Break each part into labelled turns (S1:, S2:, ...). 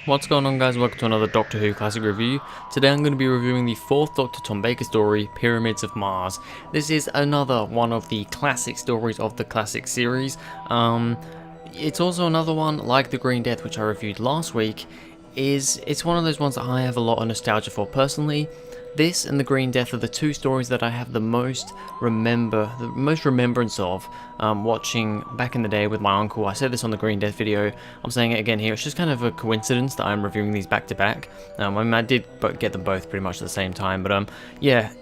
S1: What's going on, guys? Welcome to another Doctor Who Classic review. Today I'm going to be reviewing the 4th Doctor Tom Baker story, Pyramids of Mars. This is another one of the classic stories of the classic series. It's also another one, like The Green Death, which I reviewed last week. It's one of those ones that I have a lot of nostalgia for personally. This and The Green Death are the two stories that I have the most remembrance of watching back in the day with my uncle. I said this on the Green Death video, I'm saying it again here, it's just kind of a coincidence that I'm reviewing these back to back. I mean, I did get them both pretty much at the same time, but yeah.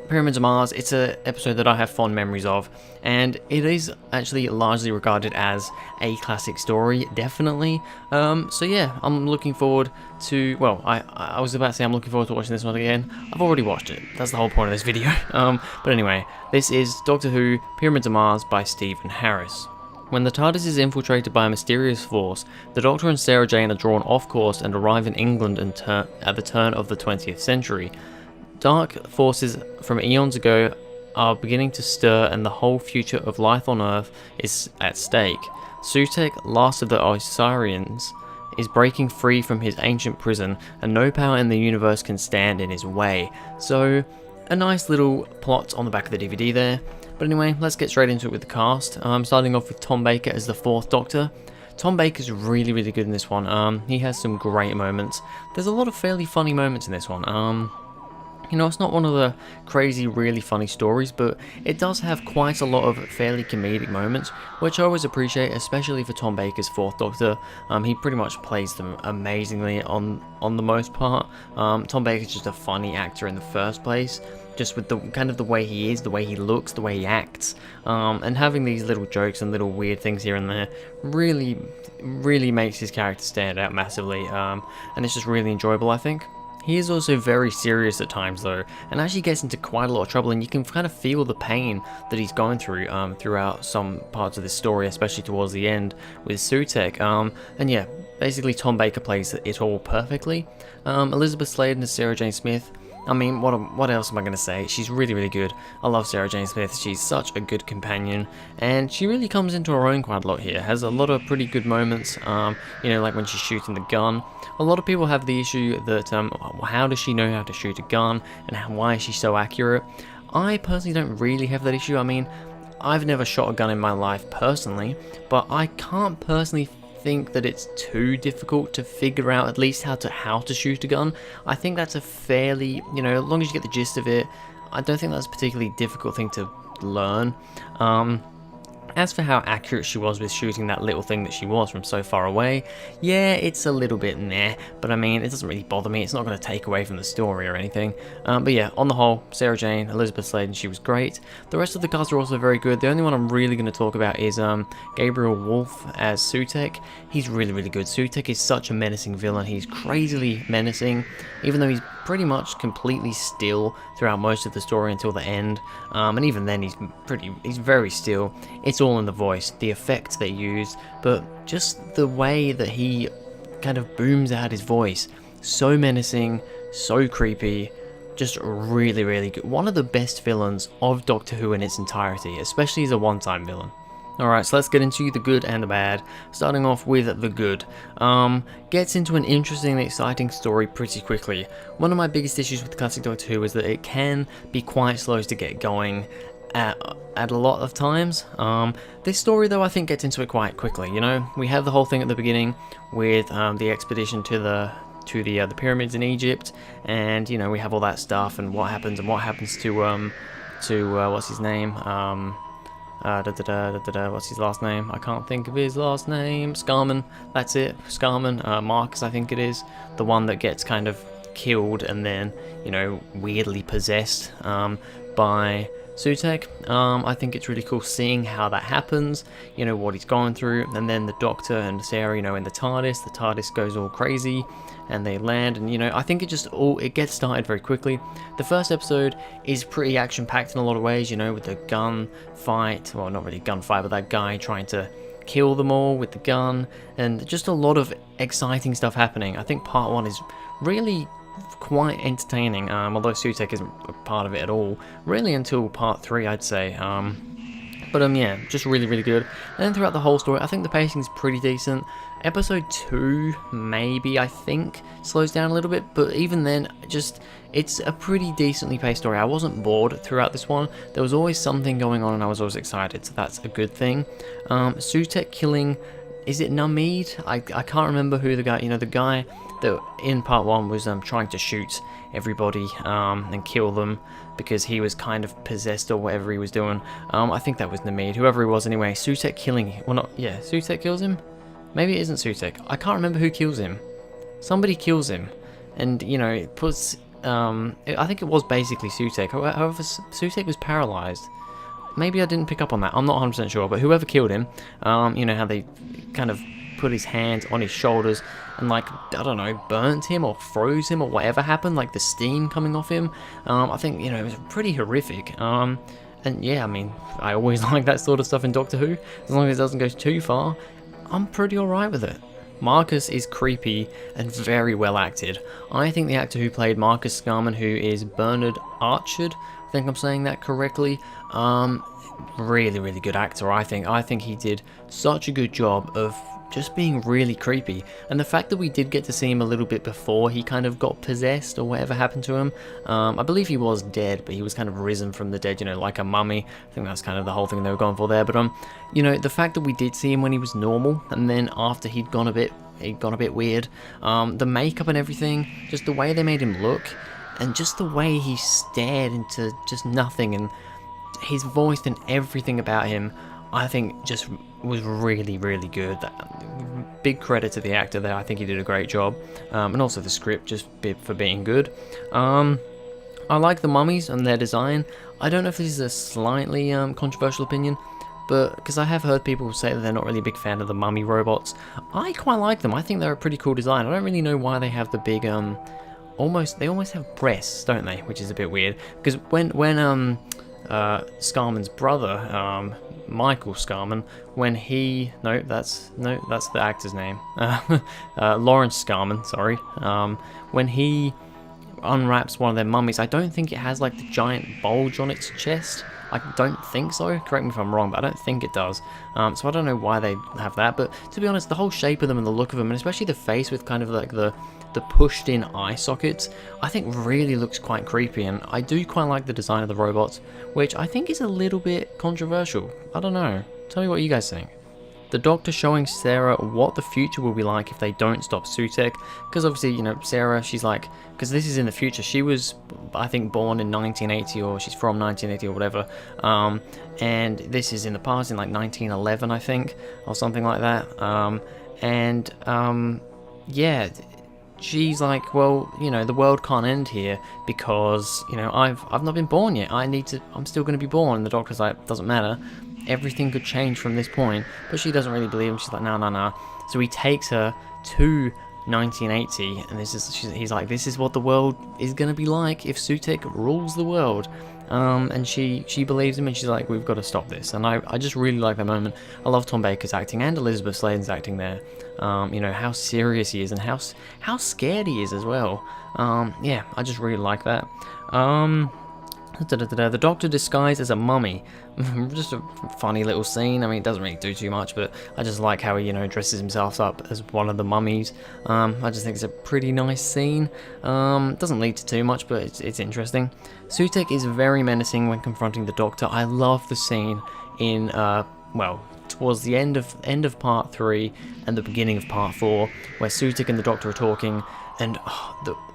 S1: Pyramids of Mars, it's an episode that I have fond memories of, and it is actually largely regarded as a classic story, definitely. So yeah, I'm looking forward to, well, I was about to say I'm looking forward to watching this one again. I've already watched it, that's the whole point of this video. But anyway, this is Doctor Who, Pyramids of Mars by Stephen Harris. When the TARDIS is infiltrated by a mysterious force, the Doctor and Sarah Jane are drawn off course and arrive in England at the turn of the 20th century. Dark forces from eons ago are beginning to stir, and the whole future of life on Earth is at stake. Sutekh, last of the Osirians, is breaking free from his ancient prison, and no power in the universe can stand in his way. So, a nice little plot on the back of the DVD there. But anyway, let's get straight into it with the cast. Starting off with Tom Baker as the 4th Doctor. Tom Baker's really good in this one. He has some great moments. There's a lot of fairly funny moments in this one. You know, it's not one of the crazy, really funny stories, but it does have quite a lot of fairly comedic moments, which I always appreciate, especially for Tom Baker's 4th Doctor. He pretty much plays them amazingly on the most part. Tom Baker's just a funny actor in the first place, just with the kind of the way he is, the way he looks, the way he acts, and having these little jokes and little weird things here and there really makes his character stand out massively, and it's just really enjoyable, I think. He is also very serious at times though, and actually gets into quite a lot of trouble, and you can kind of feel the pain that he's going through throughout some parts of this story, especially towards the end with Sutekh. And yeah, basically Tom Baker plays it all perfectly. Elizabeth Sladen as Sarah Jane Smith. I mean, what else am I going to say? She's really good. I love Sarah Jane Smith. She's such a good companion, and she really comes into her own quite a lot here. Has a lot of pretty good moments, you know, like when she's shooting the gun. A lot of people have the issue that, how does she know how to shoot a gun, and why is she so accurate? I personally don't really have that issue. I mean, I've never shot a gun in my life personally, but I can't personally think that it's too difficult to figure out at least how to shoot a gun. I think that's a fairly, you know, as long as you get the gist of it, I don't think that's a particularly difficult thing to learn. As for how accurate she was with shooting that little thing that she was from so far away, yeah, it's a little bit meh, but I mean, it doesn't really bother me. It's not going to take away from the story or anything. But yeah, on the whole, Sarah Jane, Elizabeth Sladen, she was great. The rest of the cast are also very good. The only one I'm really going to talk about is Gabriel Wolf as Sutekh. He's really good. Sutekh is such a menacing villain. He's crazily menacing, even though he's pretty much completely still throughout most of the story until the end. And even then, he's very still. It's all in the voice, the effects they use, but just the way that he kind of booms out his voice. So menacing, so creepy, just really good. One of the best villains of Doctor Who in its entirety, especially as a one-time villain. Alright, so let's get into the good and the bad. Starting off with the good. Gets into an interesting and exciting story pretty quickly. One of my biggest issues with classic Doctor Who is that it can be quite slow to get going at a lot of times. This story though, I think gets into it quite quickly. You know, we have the whole thing at the beginning with the expedition to the pyramids in Egypt, and you know, we have all that stuff and what happens to what's his name? What's his last name? I can't think of his last name. Scarman, that's it. Scarman, Marcus, I think it is. The one that gets kind of killed and then, you know, weirdly possessed by Sutekh. I think it's really cool seeing how that happens, you know, what he's going through, and then the Doctor and Sarah, you know, in the TARDIS goes all crazy, and they land, and you know, I think it gets started very quickly. The first episode is pretty action-packed in a lot of ways, you know, with the gun fight, well, not really gunfight, but that guy trying to kill them all with the gun, and just a lot of exciting stuff happening. I think part 1 is really quite entertaining, although Sutekh isn't a part of it at all, really until part 3, I'd say. But yeah, just really good. And then throughout the whole story, I think the pacing is pretty decent. Episode 2, maybe, I think, slows down a little bit, but even then, it's a pretty decently paced story. I wasn't bored throughout this one. There was always something going on and I was always excited, so that's a good thing. Sutekh killing, is it Namid? I can't remember who the guy that in part 1 was trying to shoot everybody and kill them because he was kind of possessed or whatever he was doing. I think that was Namid, whoever he was anyway. Sutekh killing, well, not, yeah, Sutekh kills him? Maybe it isn't Sutekh. I can't remember who kills him. Somebody kills him, and it puts. I think it was basically Sutekh. However, Sutekh was paralyzed. Maybe I didn't pick up on that. I'm not 100% sure. But whoever killed him, you know how they kind of put his hands on his shoulders and I don't know, burnt him or froze him or whatever happened, like the steam coming off him. I think it was pretty horrific. And yeah, I mean, I always like that sort of stuff in Doctor Who, as long as it doesn't go too far. I'm pretty alright with it. Marcus is creepy and very well acted. I think the actor who played Marcus Scarman, who is Bernard Archard, I think I'm saying that correctly, really, really good actor, I think. I think he did such a good job of just being really creepy, and the fact that we did get to see him a little bit before he kind of got possessed or whatever happened to him. I believe he was dead, but he was kind of risen from the dead, like a mummy. I think that's kind of the whole thing they were going for there. But the fact that we did see him when he was normal, and then after he'd gone a bit weird, the makeup and everything, just the way they made him look, and just the way he stared into just nothing, and his voice and everything about him, I think just was really, really good. Big credit to the actor there. I think he did a great job, and also the script just for being good. I like the mummies and their design. I don't know if this is a slightly controversial opinion, but because I have heard people say that they're not really a big fan of the mummy robots. I quite like them. I think they're a pretty cool design. I don't really know why they have the big they almost have breasts, don't they? Which is a bit weird, because when Scarman's brother, Michael Scarman, when that's the actor's name, Lawrence Scarman, sorry, when he unwraps one of their mummies, I don't think it has like the giant bulge on its chest. I don't think so, correct me if I'm wrong, but I don't think it does. So I don't know why they have that, but to be honest, the whole shape of them and the look of them, and especially the face with kind of like the pushed in eye sockets, I think really looks quite creepy, and I do quite like the design of the robots, which I think is a little bit controversial. I don't know, tell me what you guys think. The Doctor showing Sarah what the future will be like if they don't stop Sutekh, because obviously, Sarah, she's like, because this is in the future, she was, I think, born in 1980, or she's from 1980 or whatever, and this is in the past, in like 1911, I think, or something like that, yeah, she's like, well, the world can't end here because, I've not been born yet. I'm still going to be born. And the Doctor's like, doesn't matter. Everything could change from this point. But she doesn't really believe him. She's like, no. So he takes her to 1980, and he's like, this is what the world is going to be like if Sutekh rules the world. And she believes him, and she's like, we've got to stop this. And I just really like that moment. I love Tom Baker's acting and Elizabeth Sladen's acting there. How serious he is and how scared he is as well. Yeah, I just really like that. The Doctor disguised as a mummy. Just a funny little scene. I mean, it doesn't really do too much, but I just like how he, dresses himself up as one of the mummies. I just think it's a pretty nice scene. Doesn't lead to too much, but it's interesting. Sutekh is very menacing when confronting the Doctor. I love the scene in, towards the end of part 3 and the beginning of part 4, where Sutekh and the Doctor are talking. And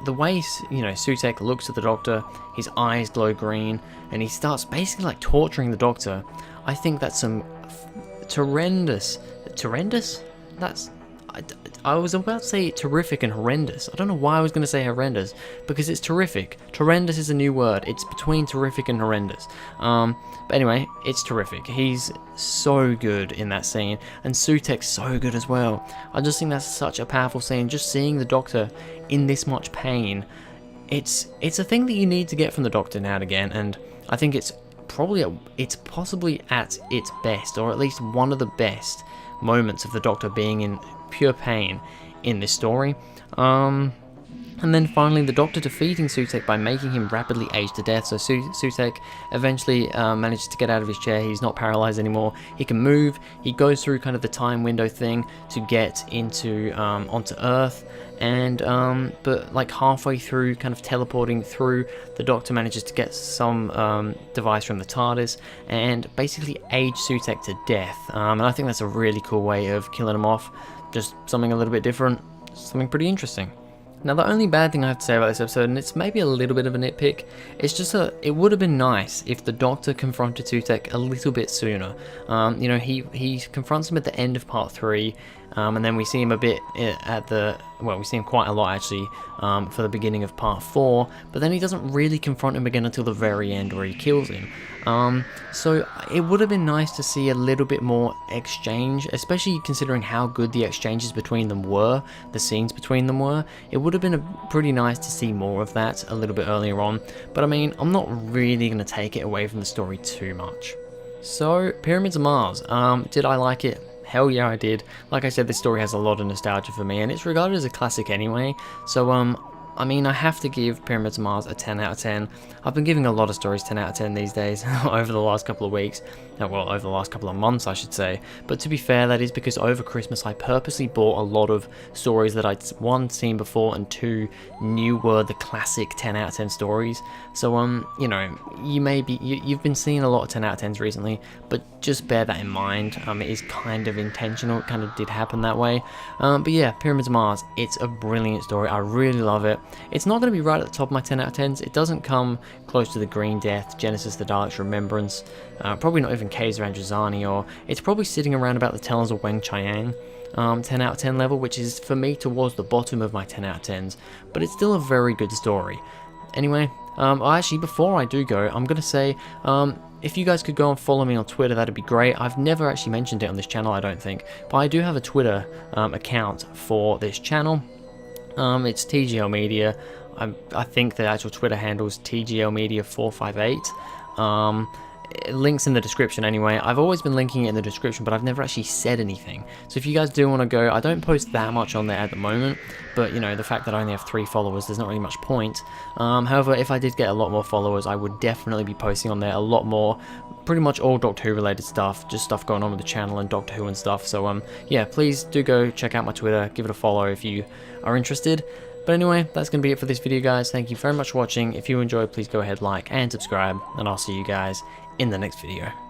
S1: the way, Sutekh looks at the Doctor, his eyes glow green, and he starts basically like torturing the Doctor. I think that's some horrendous. I was about to say terrific and horrendous. I don't know why I was going to say horrendous, because it's terrific. Horrendous is a new word. It's between terrific and horrendous. But anyway, it's terrific. He's so good in that scene, and Sutekh's so good as well. I just think that's such a powerful scene. Just seeing the Doctor in this much pain, it's a thing that you need to get from the Doctor now and again, and I think it's possibly at its best, or at least one of the best moments of the Doctor being in pure pain in this story. And then finally, the Doctor defeating Sutekh by making him rapidly age to death. So Sutekh eventually manages to get out of his chair. He's not paralyzed anymore. He can move. He goes through kind of the time window thing to get into onto Earth. And but like halfway through, kind of teleporting through, the Doctor manages to get some device from the TARDIS and basically age Sutekh to death. And I think that's a really cool way of killing him off. Just something a little bit different. Something pretty interesting. Now, the only bad thing I have to say about this episode, and it's maybe a little bit of a nitpick, it's just it would have been nice if the Doctor confronted Sutekh a little bit sooner. You know, he confronts him at the end of part 3, and then we see him a bit we see him quite a lot actually for the beginning of part 4, but then he doesn't really confront him again until the very end where he kills him. So it would have been nice to see a little bit more exchange, especially considering how good the exchanges between them were, the scenes between them were. It would have been pretty nice to see more of that a little bit earlier on, but I mean, I'm not really going to take it away from the story too much. So, Pyramids of Mars, did I like it? Hell yeah, I did. Like I said, this story has a lot of nostalgia for me, and it's regarded as a classic anyway, so I mean, I have to give Pyramids of Mars a 10 out of 10. I've been giving a lot of stories 10 out of 10 these days, over the last couple of weeks. Well, over the last couple of months, I should say. But to be fair, that is because over Christmas, I purposely bought a lot of stories that I'd, 1, seen before, and 2, knew were the classic 10 out of 10 stories. So, you know, you've been seeing a lot of 10 out of 10s recently, but just bear that in mind. It is kind of intentional. It kind of did happen that way. But yeah, Pyramids of Mars, it's a brilliant story. I really love it. It's not going to be right at the top of my 10 out of 10s. It doesn't come close to the Green Death, Genesis the Daleks Remembrance, probably not even Kaiser Androzani, or it's probably sitting around about the Tales of Weng-Chiang 10 out of 10 level, which is for me towards the bottom of my 10 out of 10s, but it's still a very good story. Anyway, actually, before I do go, I'm going to say, if you guys could go and follow me on Twitter, that'd be great. I've never actually mentioned it on this channel, I don't think, but I do have a Twitter account for this channel. It's TGL Media. I think the actual Twitter handle is TGL Media 458. Links in the description anyway. I've always been linking it in the description, but I've never actually said anything. So if you guys do want to go, I don't post that much on there at the moment, but you know, the fact that I only have 3 followers, there's not really much point. However, if I did get a lot more followers, I would definitely be posting on there a lot more, pretty much all Doctor Who related stuff, just stuff going on with the channel and Doctor Who and stuff. So yeah, please do go check out my Twitter, give it a follow if you are interested. But anyway, that's going to be it for this video, guys. Thank you very much for watching. If you enjoyed, please go ahead, like and subscribe, and I'll see you guys in the next video.